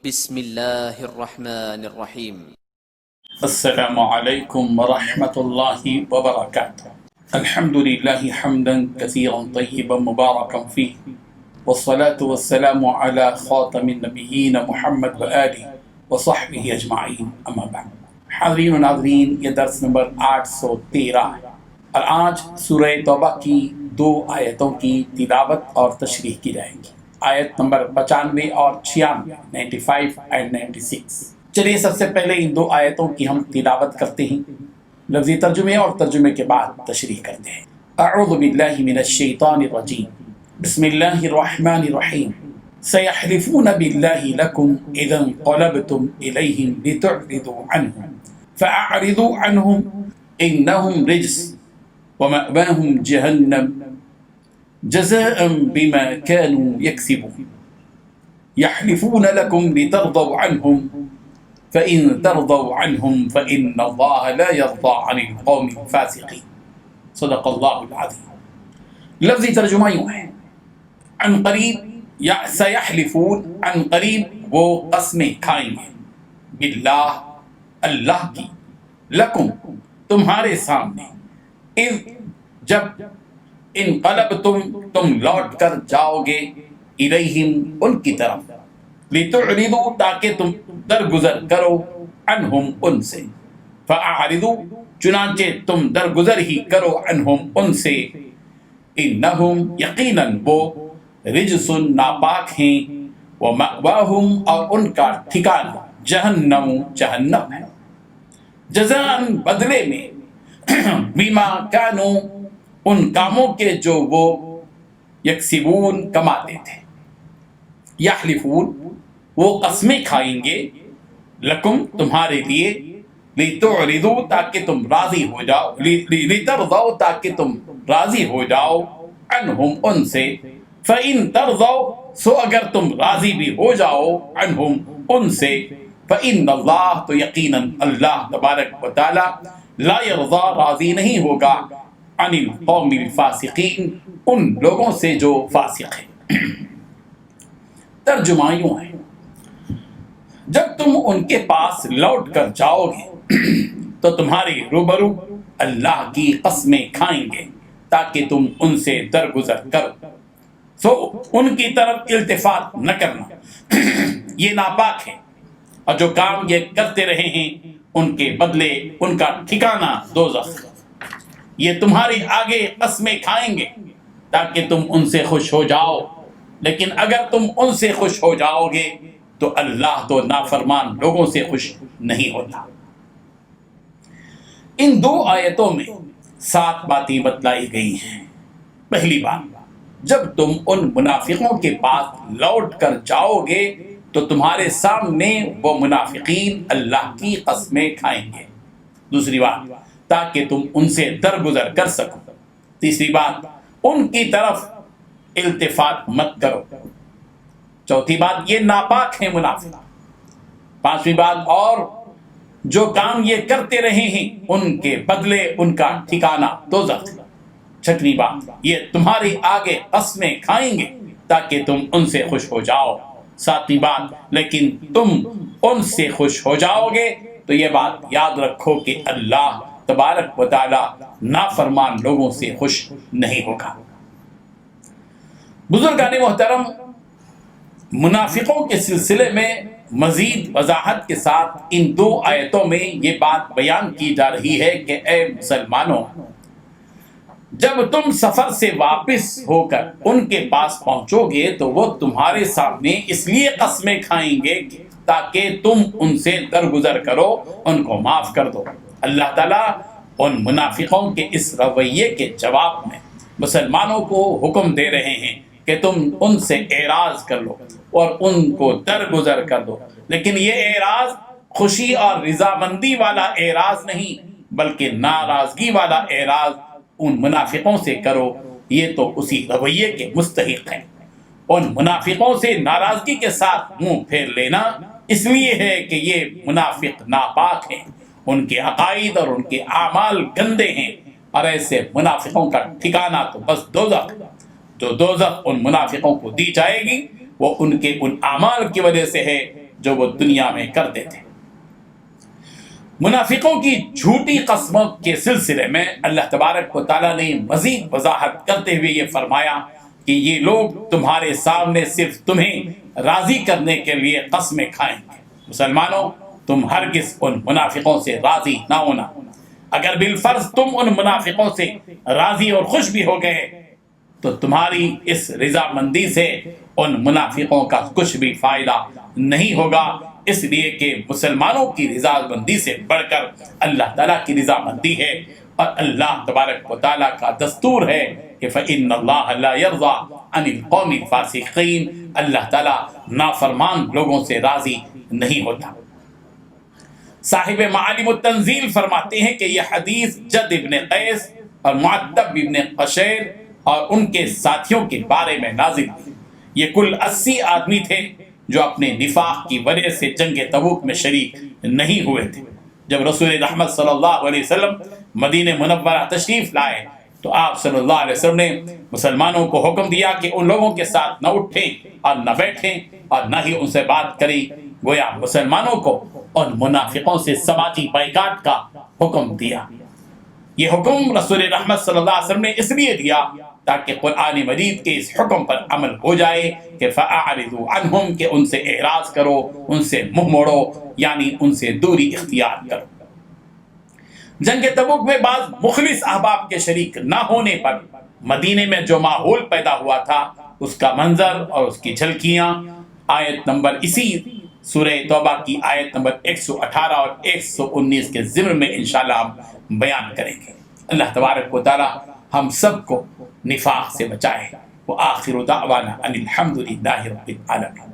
بسم اللہ الرحمن الرحیم۔ السلام علیکم ورحمۃ اللہ وبرکاتہ۔ الحمد للہ حمدا کثیرا طیبا مبارکا فیہ، والصلاة والسلام علی خاتم النبیین محمد وآلہ وصحبہ اجمعین، اما بعد۔ حاضرین و ناظرین، یہ درس نمبر 813 ہے اور آج سورہ توبہ کی 2 آیتوں کی تلاوت اور تشریح کی جائے گی، آیت نمبر 95 اور 96، 95 and 96۔ چلیے سب سے پہلے ان 2 آیتوں کی ہم تلاوت کرتے ہیں، لفظی ترجمے اور ترجمے کے بعد تشریح کرتے ہیں۔ اعوذ باللہ من الشیطان الرجیم، بسم اللہ الرحمن الرحیم۔ سیحلفون باللہ لکم اذا انقلبتم الیہم لتعرضوا عنہم فاعرضوا عنہم انہم رجس ومأواہم جہنم جزاء بما كانوا يكسبون يحلفون لكم لترضوا عنهم فإن ترضوا عنهم فإن الله لا يرضى عن القوم الفاسقين۔ صدق اللہ العظیم۔ لفظی ترجمہ یوں ہے، عن قریب یا سیحلفون، عن قریب وہ قسمیں کھائیں گے، باللہ اللہ کی، لکم تمہارے سامنے، اذ جب، انقلبتم تم لوٹ کر جاؤ گے، الیہم ان کی طرف، لتعرضوا تاکہ تم درگزر کرو، عنہم ان سے، فاعرضوا چنانچہ تم درگزر ہی کرو، عنہم ان سے، انہم یقیناً وہ، رجس ناپاک ہیں، ومأواہم اور ان کا ٹھکانہ، جہنم جہنم ہے، جزاء بدلے میں، بما کانوا ان کاموں کے جو وہ یکسبون کماتے تھے، یحلفون وہ قسمیں کھائیں گے، لکم تمہارے لیے، لتعرضوا تاکہ تم راضی ہو جاؤ، لترضوا تاکہ تم راضی ہو جاؤ، عنہم ان سے، فإن ترضوا سو اگر تم راضی بھی ہو جاؤ، عنہم ان سے، فإن اللہ تو یقیناً اللہ تبارک و تعالی، لا یرضا راضی نہیں ہوگا، عن القوم الفاسقین ان لوگوں سے جو فاسق ہیں۔ ترجمہ یوں ہے، جب تم ان کے پاس لوٹ کر جاؤ گے تو تمہارے روبرو اللہ کی قسمیں کھائیں گے تاکہ تم ان سے درگزر کرو، سو ان کی طرف التفات نہ کرنا، یہ ناپاک ہے، اور جو کام یہ کرتے رہے ہیں ان کے بدلے ان کا ٹھکانہ دوزخ، یہ تمہارے آگے قسمیں کھائیں گے تاکہ تم ان سے خوش ہو جاؤ، لیکن اگر تم ان سے خوش ہو جاؤ گے تو اللہ تو نافرمان لوگوں سے خوش نہیں ہوتا۔ ان 2 آیتوں میں 7 باتیں بتلائی گئی ہیں۔ پہلی بات، جب تم ان منافقوں کے پاس لوٹ کر جاؤ گے تو تمہارے سامنے وہ منافقین اللہ کی قسمیں کھائیں گے۔ دوسری بات، تاکہ تم ان سے درگزر کر سکو۔ تیسری بات، ان کی طرف التفات مت کرو۔ چوتھی بات، یہ ناپاک ہیں منافق۔ پانچویں بات، اور جو کام یہ کرتے رہے ہیں ان کے بدلے ان کا ٹھکانہ دوزخ۔ چھٹویں بات، یہ تمہارے آگے قسمیں کھائیں گے تاکہ تم ان سے خوش ہو جاؤ۔ ساتویں بات، لیکن تم ان سے خوش ہو جاؤ گے تو یہ بات یاد رکھو کہ اللہ تبارک و تعالی نافرمان لوگوں سے خوش نہیں ہوگا۔ بزرگان محترم، منافقوں کے سلسلے میں مزید وضاحت کے ساتھ ان 2 آیتوں میں یہ بات بیان کی جا رہی ہے کہ اے مسلمانوں، جب تم سفر سے واپس ہو کر ان کے پاس پہنچو گے تو وہ تمہارے سامنے اس لیے قسمیں کھائیں گے تاکہ تم ان سے درگزر کرو، ان کو معاف کر دو۔ اللہ تعالیٰ ان منافقوں کے اس رویے کے جواب میں مسلمانوں کو حکم دے رہے ہیں کہ تم ان سے اعراض کر لو اور ان کو درگزر کر دو، لیکن یہ اعراض خوشی اور رضامندی والا اعراض نہیں بلکہ ناراضگی والا اعراض ان منافقوں سے کرو، یہ تو اسی رویے کے مستحق ہیں۔ ان منافقوں سے ناراضگی کے ساتھ منہ پھیر لینا اس لیے ہے کہ یہ منافق ناپاک ہیں، ان کے عقائد اور ان کے اعمال گندے ہیں، اور ایسے منافقوں کا ٹھکانہ تو بس دوزخ، جو دوزخ ان منافقوں کو دی جائے گی وہ ان کے ان اعمال کی وجہ سے ہے جو وہ دنیا میں کرتے تھے۔ منافقوں کی جھوٹی قسموں کے سلسلے میں اللہ تبارک و تعالیٰ نے مزید وضاحت کرتے ہوئے یہ فرمایا کہ یہ لوگ تمہارے سامنے صرف تمہیں راضی کرنے کے لیے قسمیں کھائیں گے۔ مسلمانوں، تم ہرگز ان منافقوں سے راضی نہ ہونا۔ اگر بالفرض تم ان منافقوں سے راضی اور خوش بھی ہو گئے تو تمہاری اس رضامندی سے ان منافقوں کا کچھ بھی فائدہ نہیں ہوگا، اس لیے کہ مسلمانوں کی رضامندی سے بڑھ کر اللہ تعالیٰ کی رضامندی ہے، اور اللہ تبارک و تعالیٰ کا دستور ہے کہ فَإِنَّ اللَّهَ لَا يَرْضَىٰ عَنِ الْقَوْمِ الْفَاسِقِينَ، اللہ تعالیٰ نافرمان لوگوں سے راضی نہیں ہوتا۔ صاحب معالم التنزیل فرماتے ہیں کہ یہ حدیث جد ابن قیس اور معتب ابن قشیر اور ان کے ساتھیوں کے بارے میں نازل ہوئی۔ یہ کل 80 آدمی تھے جو اپنے نفاق کی وجہ سے جنگ تبوک میں شریک نہیں ہوئے تھے۔ جب رسول رحمت صلی اللہ علیہ وسلم مدینہ منورہ تشریف لائے تو آپ صلی اللہ علیہ وسلم نے مسلمانوں کو حکم دیا کہ ان لوگوں کے ساتھ نہ اٹھیں اور نہ بیٹھیں اور نہ ہی ان سے بات کریں، گویا مسلمانوں کو ان منافقوں سے سماجی بائیکاٹ کا حکم دیا۔ یہ حکم رسول رحمت صلی اللہ علیہ وسلم نے اس لیے دیا تاکہ قرآن مجید کے اس حکم پر عمل ہو جائے کہ فَأَعْرِضُوا عَنْهُمْ، کہ ان سے اعراض کرو، ان سے منہ موڑو، یعنی ان سے دوری اختیار کرو۔ جنگ تبوک میں بعض مخلص احباب کے شریک نہ ہونے پر مدینے میں جو ماحول پیدا ہوا تھا اس کا منظر اور اس کی جھلکیاں آیت نمبر اسی سورہ توبہ کی آیت نمبر 118 اور 119 کے ضمن میں انشاءاللہ ہم بیان کریں گے۔ اللہ تبارک و تعالی ہم سب کو نفاق سے بچائے۔ وآخر دعوانا ان الحمد للہ رب العالمین۔